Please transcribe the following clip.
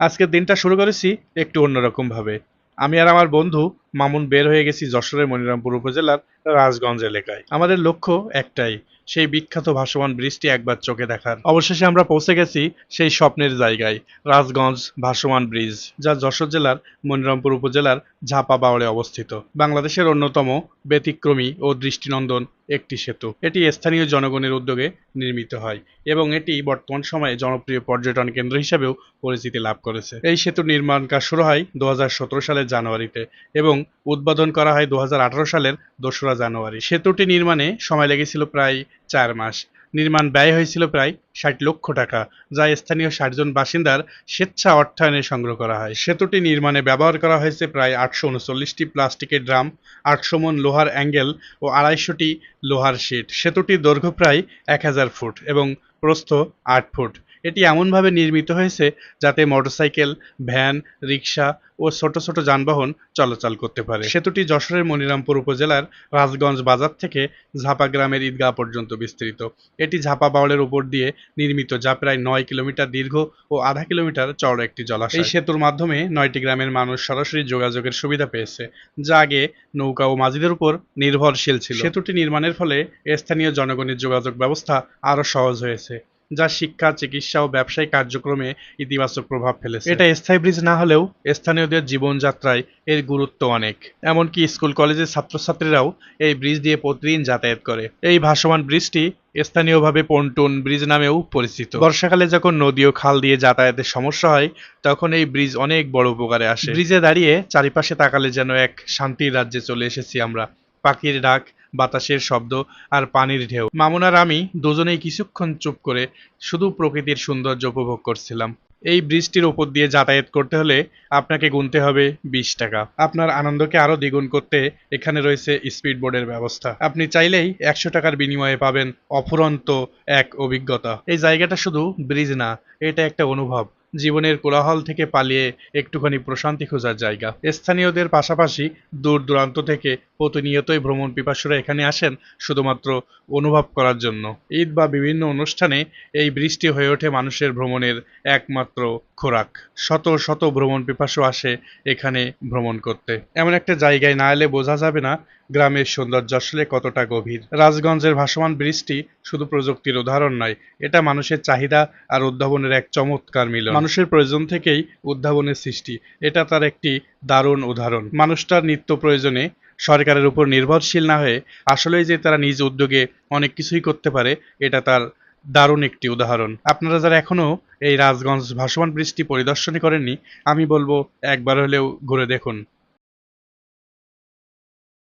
আজকের দিনটা শুরু করেছি একটু অন্যরকম ভাবে। আমি আর আমার বন্ধু মামুন বের হয়ে গেছি যশোরের মনিরামপুর উপজেলার রাজগঞ্জ এলাকায়। আমাদের লক্ষ্য একটাই, সেই বিখ্যাত ভাসমান ব্রিজটি একবার চোখে দেখার। অবশেষে আমরা পৌঁছে গেছি সেই স্বপ্নের জায়গায়, রাজগঞ্জ ভাসমান ব্রিজ, যা যশোর জেলার মনিরামপুর উপজেলার ঝাপা বাওড়ে অবস্থিত। বাংলাদেশের অন্যতম ব্যতিক্রমী ও দৃষ্টিনন্দন একটি সেতু। এটি স্থানীয় জনগণের উদ্যোগে নির্মিত হয় এবং এটি বর্তমান সময়ে জনপ্রিয় পর্যটন কেন্দ্র হিসেবেও পরিচিতি লাভ করেছে। এই সেতুর নির্মাণ কাজ শুরু হয় ২০১৭ সালের জানুয়ারিতে এবং উদ্বোধন করা হয় ২০১৮ সালের ২রা জানুয়ারি। সেতুটি নির্মাণে সময় লেগেছিল প্রায় ৪ মাস। নির্মাণ ব্যয় হয়েছিল প্রায় ৬০ লক্ষ টাকা, যা স্থানীয় ৬০ জন বাসিন্দার স্বেচ্ছা অর্থায়নে সংগ্রহ করা হয়। সেতুটি নির্মাণে ব্যবহার করা হয়েছে প্রায় ৮৩৯টি প্লাস্টিকের ড্রাম, ৮০০ মণ লোহার অ্যাঙ্গেল ও ২৫০টি লোহার শিট। সেতুটির দৈর্ঘ্য প্রায় ১০০০ ফুট এবং প্রস্থ ৮ ফুট। এটি এমনভাবে নির্মিত হয়েছে যাতে মোটরসাইকেল, ভ্যান, রিক্সা ও ছোট ছোট যানবাহন চলাচল করতে পারে। সেতুটি যশোরের মনিরামপুর উপজেলার রাজগঞ্জ বাজার থেকে ঝাপা গ্রামের ঈদগাহ পর্যন্ত বিস্তৃত। এটি ঝাপা বাওলের উপর দিয়ে নির্মিত, যা প্রায় ৯ কিলোমিটার দীর্ঘ ও আধা কিলোমিটার চওড়া একটি জলাশয়। এই সেতুর মাধ্যমে ৯টি গ্রামের মানুষ সরাসরি যোগাযোগের সুবিধা পেয়েছে, যা আগে নৌকা ও মাঝিদের উপর নির্ভরশীল ছিল। সেতুটি নির্মাণের ফলে স্থানীয় জনগণের যোগাযোগ ব্যবস্থা আরও সহজ হয়েছে, যা শিক্ষা, চিকিৎসা ও ব্যবসায়িক কার্যক্রমে ইতিবাচক প্রভাব ফেলেছে। এটা স্থায়ী ব্রিজ না হলেও স্থানীয়দের জীবনযাত্রায় এর গুরুত্ব অনেক। এমনকি স্কুল কলেজের ছাত্রছাত্রীরাও এই ব্রিজ দিয়ে প্রতিদিন যাতায়াত করে। এই ভাসমান ব্রিজটি স্থানীয়ভাবে পন্টুন ব্রিজ নামেও পরিচিত। বর্ষাকালে যখন নদী ও খাল দিয়ে যাতায়াতের সমস্যা হয়, তখন এই ব্রিজ অনেক বড় উপকারে আসে। ব্রিজে দাঁড়িয়ে চারিপাশে তাকালে যেন এক শান্তির রাজ্যে চলে এসেছি আমরা। পাখির ডাক, বাতাসের শব্দ আর পানির ঢেউ। মামুন আর আমি দুজনেই কিছুক্ষণ চুপ করে শুধু প্রকৃতির সৌন্দর্য উপভোগ করছিলাম। এই ব্রিজটির উপর দিয়ে যাতায়াত করতে হলে আপনাকে গুনতে হবে ২০ টাকা। আপনার আনন্দকে আরো দ্বিগুণ করতে এখানে রয়েছে স্পিড বোর্ডের ব্যবস্থা। আপনি চাইলেই ১০০ টাকার বিনিময়ে পাবেন অফুরন্ত এক অভিজ্ঞতা। এই জায়গাটা শুধু ব্রিজ না, এটা একটা অনুভব। জীবনের কোলাহল থেকে পালিয়ে একটুখানি প্রশান্তি খোঁজার জায়গা। স্থানীয়দের পাশাপাশি দূর দূরান্ত থেকে প্রতিনিয়তই ভ্রমণ পিপাসুরা এখানে আসেন শুধুমাত্র অনুভব করার জন্য। ঈদ বা বিভিন্ন অনুষ্ঠানে এই বৃষ্টি হয়ে ওঠে মানুষের ভ্রমণের একমাত্র খোরাক। শত শত ভ্রমণ পিপাসু আসে এখানে ভ্রমণ করতে। এমন একটা জায়গায় না এলে বোঝা যাবে না গ্রামের সৌন্দর্য আসলে কতটা গভীর। রাজগঞ্জের ভাসমান ব্রিজটি শুধু প্রযুক্তির উদাহরণ নয়, এটা মানুষের চাহিদা আর উদ্ভাবনের এক চমৎকার মিলন। মানুষের প্রয়োজন থেকেই উদ্ভাবনের সৃষ্টি, এটা তার একটি দারুণ উদাহরণ। মানুষ তার নিত্য প্রয়োজনে সরকারের উপর নির্ভরশীল না হয়ে আসলেই যে তারা নিজ উদ্যোগে অনেক কিছুই করতে পারে, এটা তার দারুণ একটি উদাহরণ। আপনারা যারা এখনো এই রাজগঞ্জ ভাসমান ব্রিজটি পরিদর্শন করেননি, আমি বলবো একবার হলেও ঘুরে দেখুন।